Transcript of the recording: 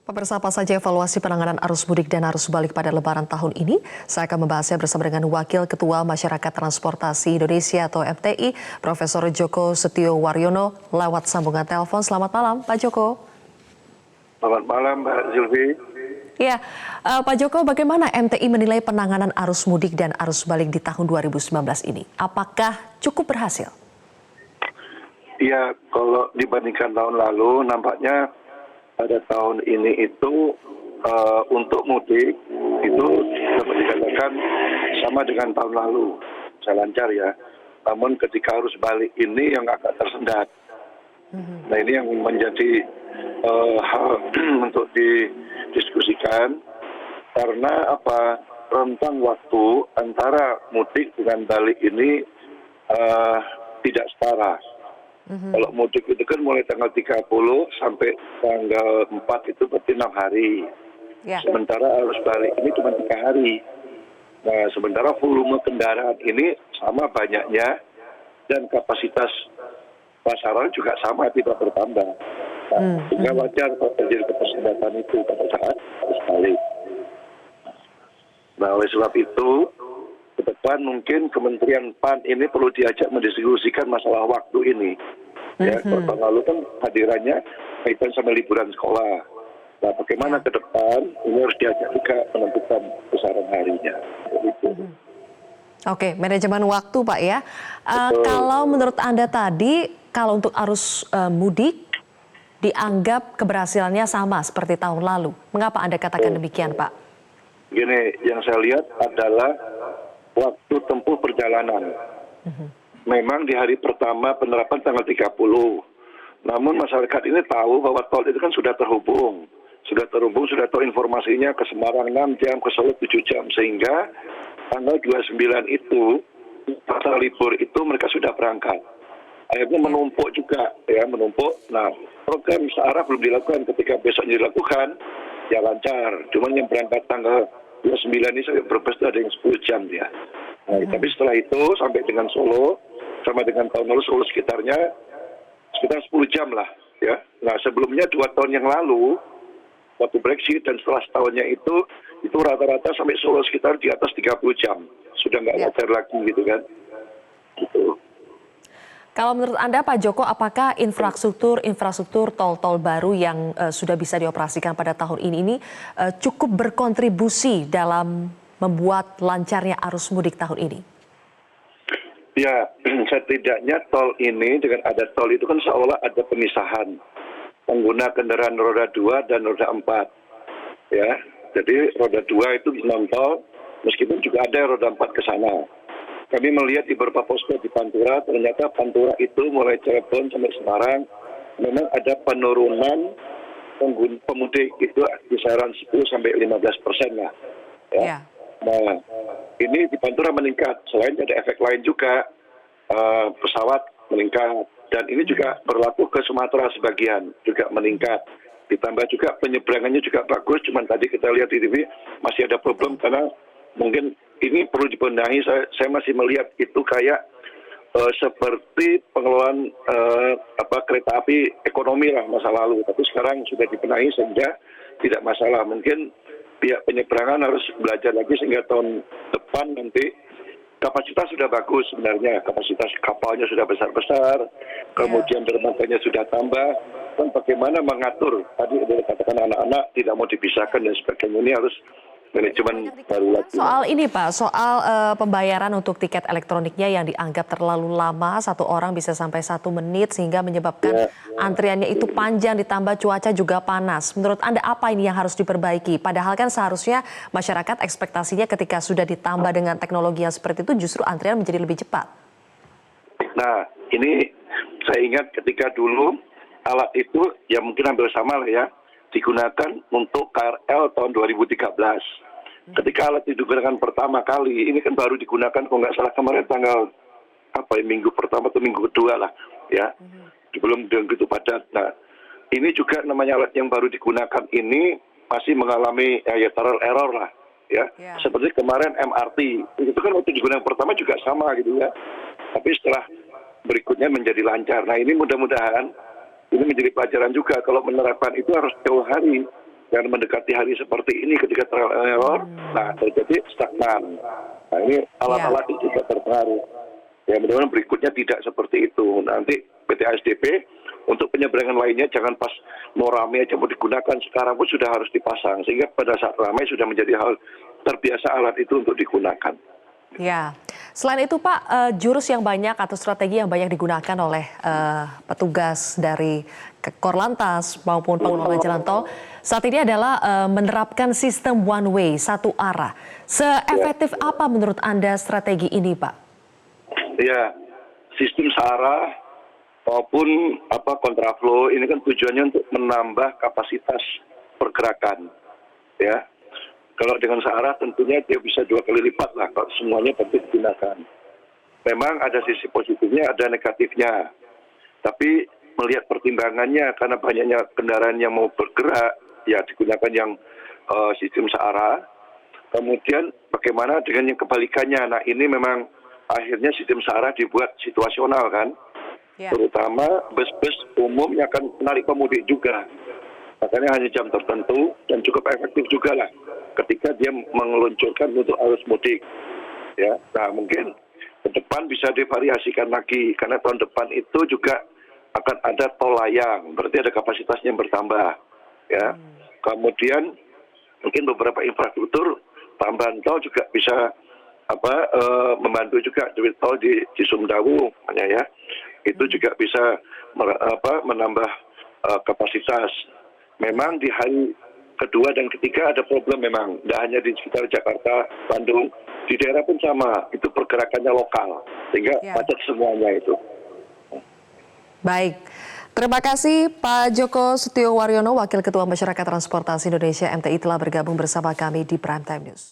Pemirsa, apa saja evaluasi penanganan arus mudik dan arus balik pada Lebaran tahun ini? Saya akan membahasnya bersama dengan Wakil Ketua Masyarakat Transportasi Indonesia atau MTI, Profesor Joko Setio Waryono, lewat sambungan telepon. Selamat malam, Pak Joko. Selamat malam, Mbak Zulfi. Ya, Pak Joko, bagaimana MTI menilai penanganan arus mudik dan arus balik di tahun 2019 ini? Apakah cukup berhasil? Iya, kalau dibandingkan tahun lalu, nampaknya pada tahun ini itu untuk mudik itu dapat dikatakan sama dengan tahun lalu, saya lancar ya. Namun ketika arus balik ini yang agak tersendat. Nah ini yang menjadi hal untuk didiskusikan karena rentang waktu antara mudik dengan balik ini tidak setara. Kalau mudik itu kan mulai tanggal 30 sampai tanggal 4 itu berarti 6 hari. Ya. Sementara arus balik ini cuma 3 hari. Nah, sementara volume kendaraan ini sama banyaknya dan kapasitas pasaran juga sama, tidak bertambah. Nah, sehingga wajar kalau terjadi ketersendatan itu pada saat arus balik. Nah, oleh sebab itu, ke depan mungkin Kementerian PAN ini perlu diajak mendiskusikan masalah waktu ini. Ya, tahun lalu kan hadirannya kaitan sama liburan sekolah. Nah, bagaimana ke depan ini harus diajak juga menentukan besaran harinya. Oke, manajemen waktu, Pak ya. Kalau menurut Anda tadi, kalau untuk arus mudik dianggap keberhasilannya sama seperti tahun lalu. Mengapa Anda katakan demikian, Pak? Gini, yang saya lihat adalah waktu tempuh perjalanan. Memang di hari pertama penerapan tanggal 30. Namun masyarakat ini tahu bahwa tol itu kan sudah terhubung. Sudah tahu informasinya ke Semarang 6 jam, ke Solo 7 jam. Sehingga tanggal 29 itu, masa libur itu mereka sudah berangkat. Akhirnya menumpuk juga, ya menumpuk. Nah, program searah belum dilakukan. Ketika besoknya dilakukan, ya lancar. Cuman yang berangkat tanggal 29 ini sampai Brebes itu ada yang 10 jam ya. Nah, tapi setelah itu sampai dengan Solo, sama dengan tahun lalu Solo sekitar 10 jam lah ya. Nah sebelumnya 2 tahun yang lalu waktu Brexit dan setelah setahunnya itu rata-rata sampai Solo sekitar di atas 30 jam. Sudah nggak wajar lagi gitu kan. Gitu. Kalau menurut Anda Pak Joko, apakah infrastruktur tol-tol baru yang sudah bisa dioperasikan pada tahun ini cukup berkontribusi dalam membuat lancarnya arus mudik tahun ini? Ya, setidaknya tol ini dengan ada tol itu kan seolah ada pemisahan pengguna kendaraan roda 2 dan roda 4. Ya, jadi roda 2 itu non-tol, meskipun juga ada roda 4 ke sana. Kami melihat di beberapa posko di Pantura, ternyata Pantura itu mulai Cirebon sampai Semarang, memang ada penurunan pemudik itu kisaran 10-15% lah. Ya. Nah, ini di Pantura meningkat. Selain ada efek lain juga, pesawat meningkat. Dan ini juga berlaku ke Sumatera sebagian, juga meningkat. Ditambah juga penyeberangannya juga bagus, cuman tadi kita lihat di TV masih ada problem karena mungkin ini perlu dibenahi. Saya masih melihat itu kayak seperti pengelolaan kereta api ekonomi lah masa lalu. Tapi sekarang sudah dibenahi sehingga tidak masalah. Mungkin pihak penyeberangan harus belajar lagi sehingga tahun depan nanti kapasitas sudah bagus sebenarnya. Kapasitas kapalnya sudah besar-besar, kemudian dermaganya sudah tambah. Dan bagaimana mengatur, tadi sudah katakan anak-anak tidak mau dipisahkan dan sebagainya, ini harus manajemen baru lagi. Soal ini Pak, soal pembayaran untuk tiket elektroniknya yang dianggap terlalu lama, satu orang bisa sampai 1 menit sehingga menyebabkan antriannya itu panjang, ditambah cuaca juga panas. Menurut Anda apa ini yang harus diperbaiki? Padahal kan seharusnya masyarakat ekspektasinya ketika sudah ditambah dengan teknologi yang seperti itu justru antrian menjadi lebih cepat. Nah, ini saya ingat ketika dulu alat itu ya mungkin hampir sama lah ya, digunakan untuk KRL tahun 2013. Ketika alat itu digunakan pertama kali, ini kan baru digunakan kalau nggak salah kemarin tanggal minggu pertama atau minggu kedua lah ya, belum begitu padat. Nah ini juga namanya alat yang baru digunakan ini masih mengalami trial error lah ya. Seperti kemarin MRT itu kan waktu digunakan pertama juga sama gitu ya, tapi setelah berikutnya menjadi lancar. Nah ini mudah-mudahan ini menjadi pelajaran juga kalau menerapkan itu harus jauh hari Dan mendekati hari seperti ini ketika trial and error, nah terjadi stagnan. Nah ini alat-alat itu juga terpengaruh. Ya mudah-mudahan berikutnya tidak seperti itu. Nanti PT ASDP untuk penyeberangan lainnya jangan pas mau ramai aja mau digunakan, sekarang pun sudah harus dipasang. Sehingga pada saat ramai sudah menjadi hal terbiasa alat itu untuk digunakan. Ya, selain itu Pak, jurus yang banyak atau strategi yang banyak digunakan oleh petugas dari Korlantas maupun pengelola jalan tol saat ini adalah menerapkan sistem one way, satu arah. Seefektif apa menurut Anda strategi ini Pak? Ya, sistem searah maupun kontraflow ini kan tujuannya untuk menambah kapasitas pergerakan. Ya, kalau dengan searah tentunya dia bisa 2 kali lipat lah kalau semuanya tentu digunakan. Memang ada sisi positifnya, ada negatifnya. Tapi melihat pertimbangannya karena banyaknya kendaraan yang mau bergerak, ya digunakan yang sistem searah. Kemudian bagaimana dengan yang kebalikannya? Nah ini memang akhirnya sistem searah dibuat situasional kan. Ya. Terutama bus-bus umum yang akan menarik pemudik juga. Makanya hanya jam tertentu dan cukup efektif juga lah ketika dia mengeluncurkan untuk arus mudik. Ya, nah mungkin ke depan bisa divariasikan lagi karena tahun depan itu juga akan ada tol layang, berarti ada kapasitasnya yang bertambah. Ya, kemudian mungkin beberapa infrastruktur tambahan tol juga bisa membantu juga duit tol di Sumdawu, ya. Itu juga bisa menambah kapasitas. Memang di hari kedua dan ketiga ada problem memang, tidak hanya di sekitar Jakarta, Bandung, di daerah pun sama, itu pergerakannya lokal, sehingga macet semuanya itu. Baik, terima kasih Pak Joko Setiowaryono, Wakil Ketua Masyarakat Transportasi Indonesia MTI telah bergabung bersama kami di Prime Time News.